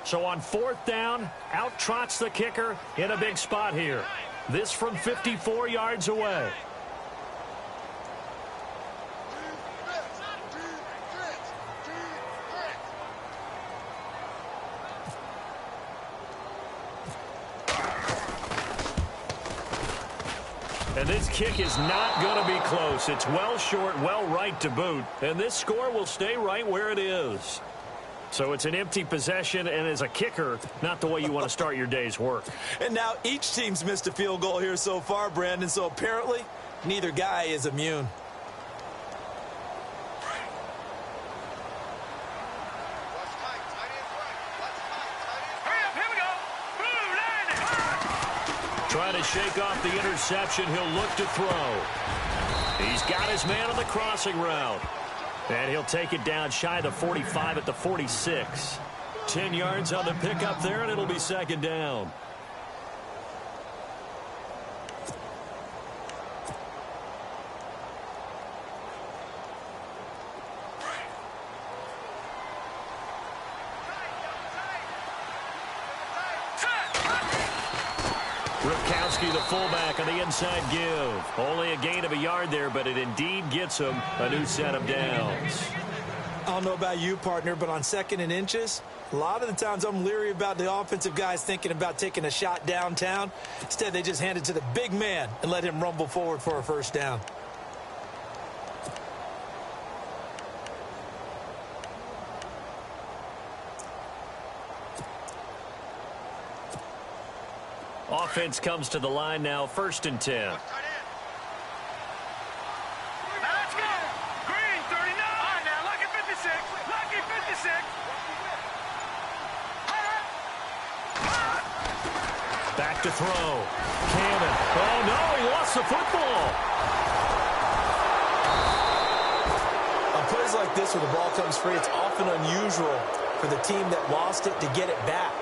Speaker 3: So on 4th down, out trots the kicker in a big spot here. This from 54 yards away. And this kick is not going to be close. It's well short, well right to boot. And this score will stay right where it is. So it's an empty possession, and as a kicker, not the way you want to start your day's work.
Speaker 4: And now each team's missed a field goal here so far, Brandon, so apparently neither guy is immune.
Speaker 3: Trying to shake off the interception, he'll look to throw. He's got his man on the crossing route. And he'll take it down shy of the 45 at the 46. 10 yards on the pickup there, and it'll be 2nd down. Ripkowski, the fullback, on the inside give. Only a gain of a yard there, but it indeed gets him a new set of downs.
Speaker 4: don't know about you, partner, but on 2nd and inches, a lot of the times I'm leery about the offensive guys thinking about taking a shot downtown. Instead, they just hand it to the big man and let him rumble forward for a first down.
Speaker 3: Offense comes to the line now, 1st and 10. Back to throw. Cannon. Oh, no, he lost the football.
Speaker 4: On plays like this where the ball comes free, it's often unusual for the team that lost it to get it back.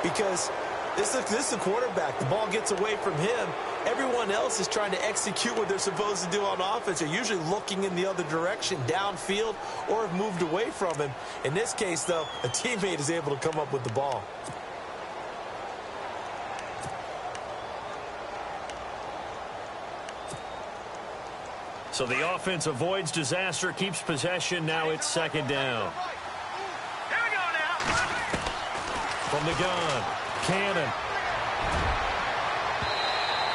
Speaker 4: Because this is the quarterback. The ball gets away from him. Everyone else is trying to execute what they're supposed to do on offense. They're usually looking in the other direction, downfield, or have moved away from him. In this case, though, a teammate is able to come up with the ball.
Speaker 3: So the offense avoids disaster, keeps possession. Now it's 2nd down.
Speaker 1: Here we go now.
Speaker 3: From the gun, Cannon.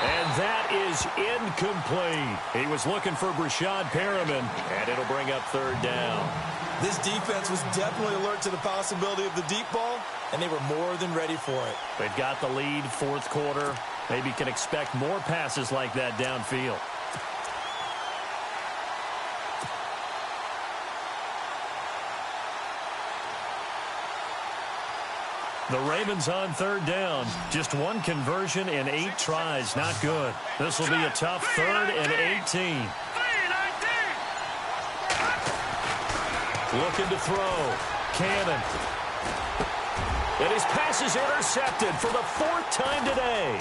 Speaker 3: And that is incomplete. He was looking for Brashad Perriman, and it'll bring up 3rd down.
Speaker 4: This defense was definitely alert to the possibility of the deep ball, and they were more than ready for it.
Speaker 3: They've got the lead, 4th quarter. Maybe can expect more passes like that downfield. The Ravens on 3rd down. Just one conversion in 8 tries. Not good. This will be a tough 3rd and 18. Looking to throw. Cannon. And his pass is intercepted for the 4th time today.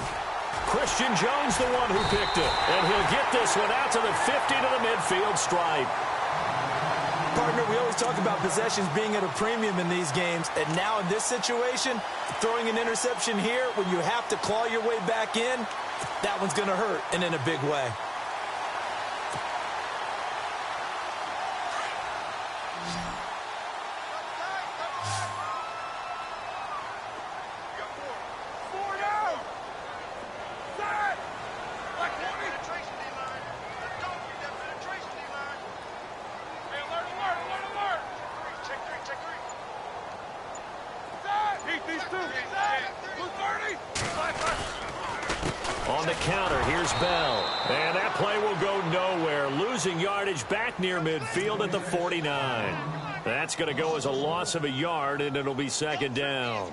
Speaker 3: Christian Jones the one who picked it. And he'll get this one out to the 50 to the midfield stripe.
Speaker 4: Partner, we always talk about possessions being at a premium in these games, and now in this situation, throwing an interception here when you have to claw your way back in, that one's going to hurt, and in a big way.
Speaker 3: On the counter, here's Bell. And that play will go nowhere. Losing yardage back near midfield at the 49. That's going to go as a loss of a yard, and it'll be 2nd down.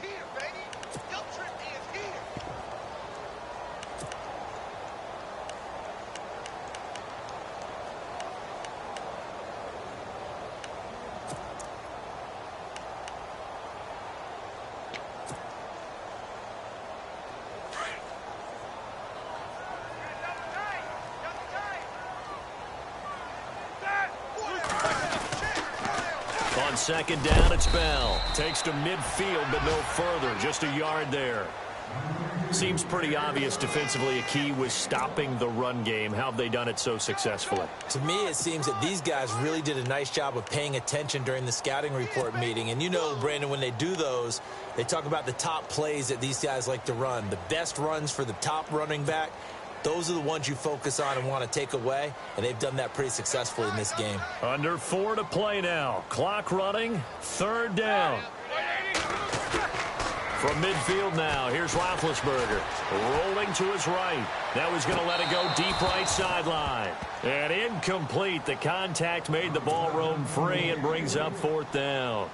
Speaker 3: On 2nd down, it's Bell. Takes to midfield, but no further. Just a yard there. Seems pretty obvious defensively a key was stopping the run game. How have they done it so successfully?
Speaker 4: To me, it seems that these guys really did a nice job of paying attention during the scouting report meeting. And you know, Brandon, when they do those, they talk about the top plays that these guys like to run. The best runs for the top running back. Those are the ones you focus on and want to take away, and they've done that pretty successfully in this game.
Speaker 3: Under 4 to play now. Clock running. 3rd down. From midfield now, here's Roethlisberger. Rolling to his right. Now he's going to let it go deep right sideline. And incomplete. The contact made the ball roam free and brings up 4th down.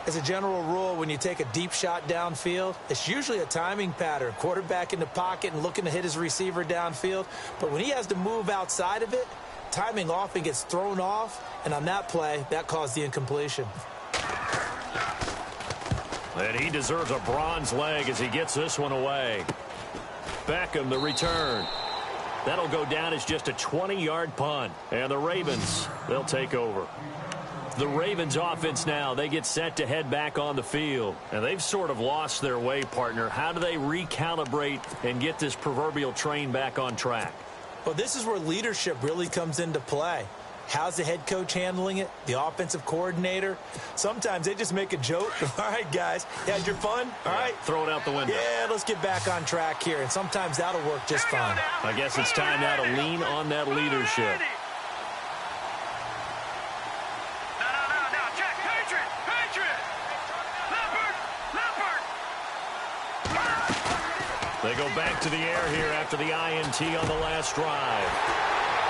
Speaker 4: As a general rule, when you take a deep shot downfield, it's usually a timing pattern. Quarterback in the pocket and looking to hit his receiver downfield. But when he has to move outside of it, timing often gets thrown off. And on that play, that caused the incompletion.
Speaker 3: And he deserves a bronze leg as he gets this one away. Beckham, the return. That'll go down as just a 20-yard punt. And the Ravens, they'll take over. The Ravens offense now, they get set to head back on the field. And they've sort of lost their way, partner. How do they recalibrate and get this proverbial train back on track?
Speaker 4: Well, this is where leadership really comes into play. How's the head coach handling it? The offensive coordinator? Sometimes they just make a joke. All right, guys, you had your fun? All right.
Speaker 3: Throw it out the window.
Speaker 4: Yeah, let's get back on track here, and sometimes that'll work just fine.
Speaker 3: I guess it's time now to lean on that leadership. They go back to the air here after the INT on the last drive.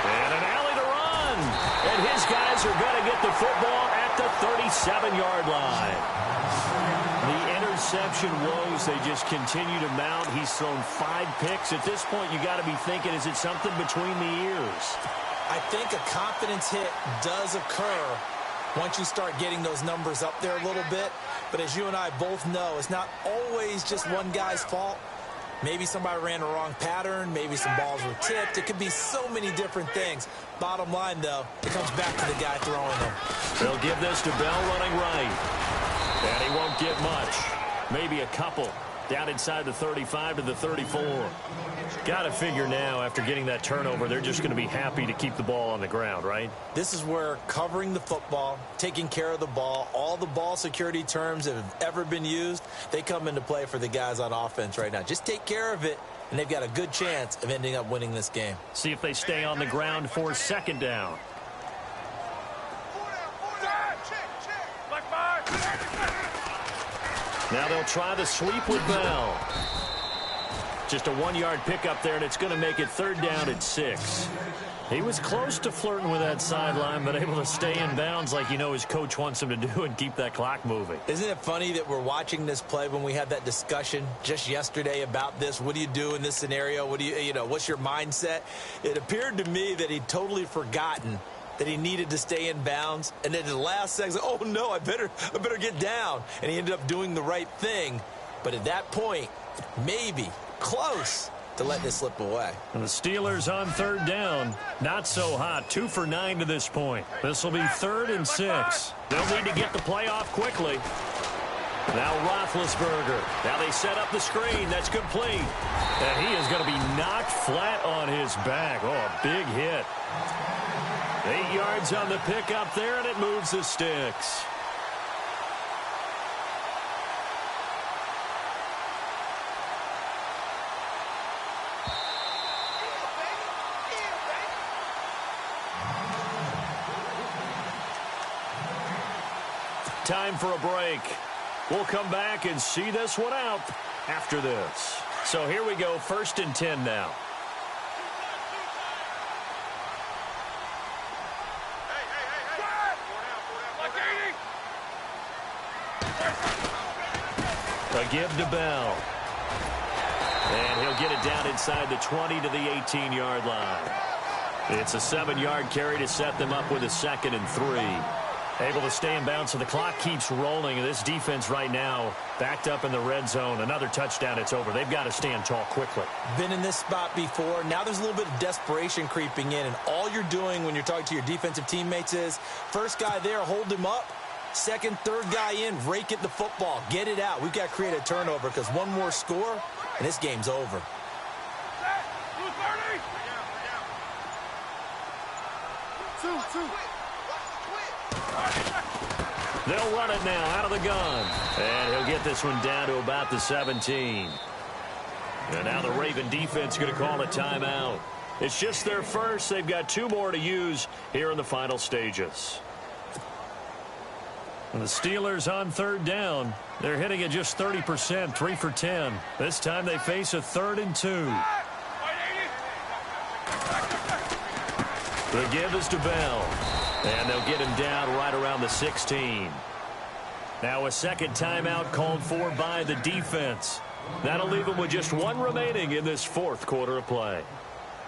Speaker 3: And an alley to run. And his guys are going to get the football at the 37-yard line. The interception woes, they just continue to mount. He's thrown 5 picks. At this point, you got to be thinking, is it something between the ears?
Speaker 4: I think a confidence hit does occur once you start getting those numbers up there a little bit. But as you and I both know, it's not always just one guy's fault. Maybe somebody ran the wrong pattern. Maybe some balls were tipped. It could be so many different things. Bottom line, though, it comes back to the guy throwing them.
Speaker 3: They'll give this to Bell running right. And he won't get much. Maybe a couple. Down inside the 35 to the 34. Got to figure now, after getting that turnover, they're just going to be happy to keep the ball on the ground, right?
Speaker 4: This is where covering the football, taking care of the ball, all the ball security terms that have ever been used, they come into play for the guys on offense right now. Just take care of it, and they've got a good chance of ending up winning this game.
Speaker 3: See if they stay on the ground for second down. Now they'll try the sweep with Bell. Just a 1-yard pickup there, and it's going to make it third down at 6. He was close to flirting with that sideline, but able to stay in bounds like you know his coach wants him to do and keep that clock moving.
Speaker 4: Isn't it funny that we're watching this play when we had that discussion just yesterday about this? What do you do in this scenario? What do you know, what's your mindset? It appeared to me that he'd totally forgotten that he needed to stay in bounds, and then in the last second, oh no, I better get down. And he ended up doing the right thing. But at that point, maybe close to let this slip away.
Speaker 3: And the Steelers on third down. Not so hot. 2 for 9 to this point. This will be 3rd and 6. They'll need to get the play off quickly. Now Roethlisberger. Now they set up the screen. That's complete. And he is going to be knocked flat on his back. Oh, a big hit. 8 yards on the pickup there, and it moves the sticks. Time for a break. We'll come back and see this one out after this. So here we go, 1st and 10 now. A give to Bell. And he'll get it down inside the 20 to the 18-yard line. It's a 7-yard carry to set them up with a 2nd and 3. Able to stay in bounds, so the clock keeps rolling. And this defense right now backed up in the red zone. Another touchdown, it's over. They've got to stand tall quickly.
Speaker 4: Been in this spot before. Now there's a little bit of desperation creeping in. And all you're doing when you're talking to your defensive teammates is, first guy there, hold him up. Second, third guy in, rake at the football. Get it out. We've got to create a turnover because one more score, and this game's over.
Speaker 3: They'll run it now out of the gun. And he'll get this one down to about the 17. And now the Raven defense going to call a timeout. It's just their first. They've got 2 more to use here in the final stages. And the Steelers on third down. They're hitting at just 30%, 3 for 10. This time they face a 3rd and 2. The give is to Bell. And they'll get him down right around the 16. Now a second timeout called for by the defense. That'll leave them with just 1 remaining in this 4th quarter of play.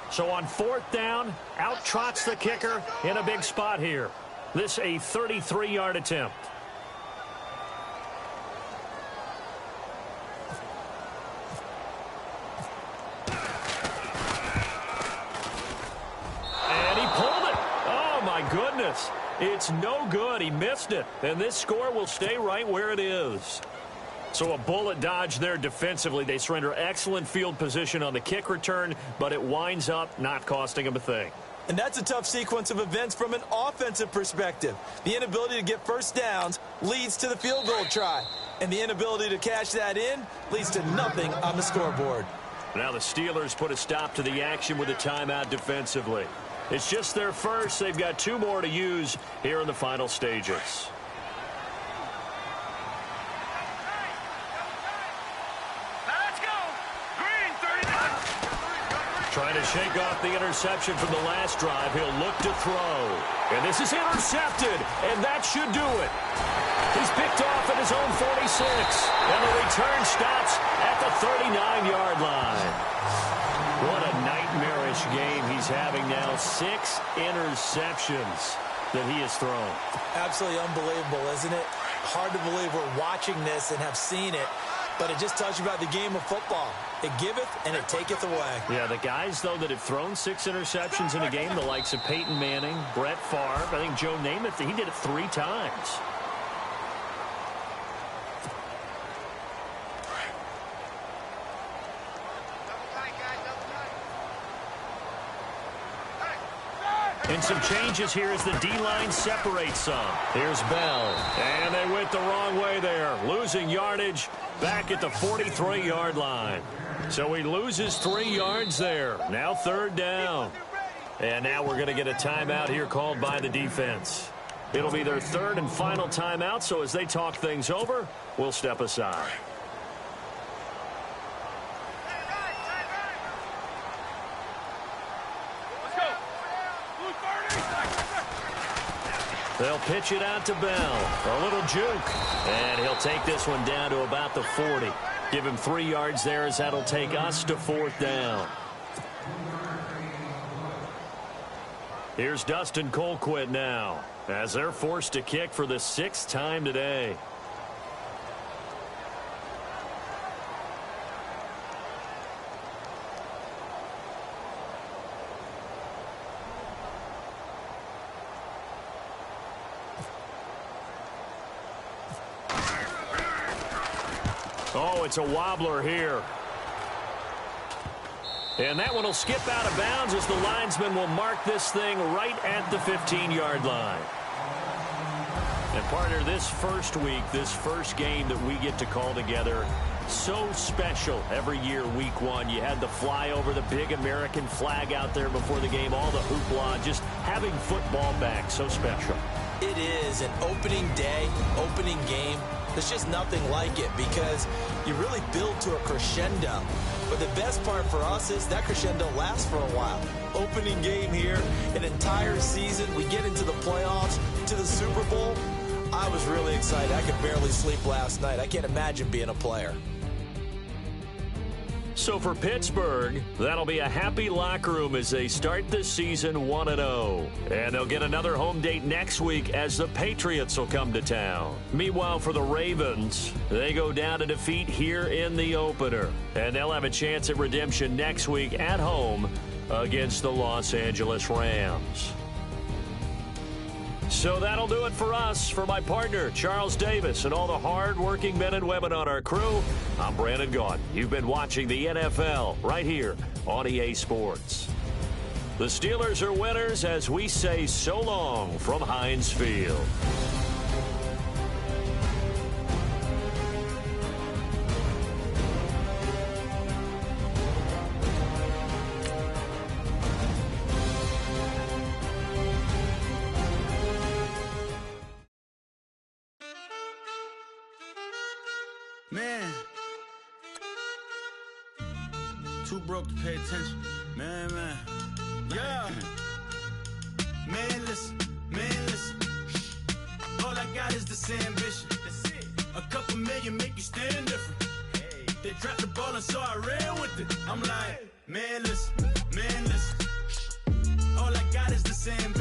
Speaker 3: So on 4th down, out trots the kicker in a big spot here. This a 33-yard attempt. And he pulled it. Oh, my goodness. It's no good. He missed it. And this score will stay right where it is. So a bullet dodge there defensively. They surrender excellent field position on the kick return, but it winds up not costing them a thing.
Speaker 4: And that's a tough sequence of events from an offensive perspective. The inability to get first downs leads to the field goal try. And the inability to cash that in leads to nothing on the scoreboard.
Speaker 3: Now the Steelers put a stop to the action with a timeout defensively. It's just their first. They've got 2 more to use here in the final stages. Trying to shake off the interception from the last drive. He'll look to throw. And this is intercepted, and that should do it. He's picked off at his own 46, and the return stops at the 39-yard line. What a nightmarish game he's having now. 6 interceptions that he has thrown.
Speaker 4: Absolutely unbelievable, isn't it? Hard to believe we're watching this and have seen it. But it just tells you about the game of football. It giveth and it taketh away.
Speaker 3: Yeah, the guys, though, that have thrown 6 interceptions in a game, the likes of Peyton Manning, Brett Favre, I think Joe Namath, he did it 3 times. And some changes here as the D-line separates some. Here's Bell. And they went the wrong way there. Losing yardage back at the 43-yard line. So he loses 3 yards there. Now 3rd down. And now we're going to get a timeout here called by the defense. It'll be their 3rd and final timeout, so as they talk things over, we'll step aside. They'll pitch it out to Bell. A little juke. And he'll take this one down to about the 40. Give him 3 yards there as that'll take us to 4th down. Here's Dustin Colquitt now as they're forced to kick for the 6th time today. Oh, it's a wobbler here. And that one will skip out of bounds as the linesman will mark this thing right at the 15-yard line. And partner, this first week, this first game that we get to call together, so special every year, week 1. You had the flyover, the big American flag out there before the game, all the hoopla, just having football back, so special.
Speaker 4: It is an opening day, opening game. There's just nothing like it because you really build to a crescendo. But the best part for us is that crescendo lasts for a while. Opening game here, an entire season. We get into the playoffs, to the Super Bowl. I was really excited. I could barely sleep last night. I can't imagine being a player.
Speaker 3: So for Pittsburgh, that'll be a happy locker room as they start this season 1-0. And they'll get another home date next week as the Patriots will come to town. Meanwhile, for the Ravens, they go down to defeat here in the opener. And they'll have a chance at redemption next week at home against the Los Angeles Rams. So that'll do it for us. For my partner, Charles Davis, and all the hard-working men and women on our crew, I'm Brandon Gaudin. You've been watching the NFL right here on EA Sports. The Steelers are winners as we say so long from Heinz Field.
Speaker 5: Man, too broke to pay attention. Man. Yeah. Man, listen. All I got is this ambition. That's it. A couple million make you stand different. Hey. They dropped the ball and so I ran with it. I'm like, man, listen. All I got is this ambition.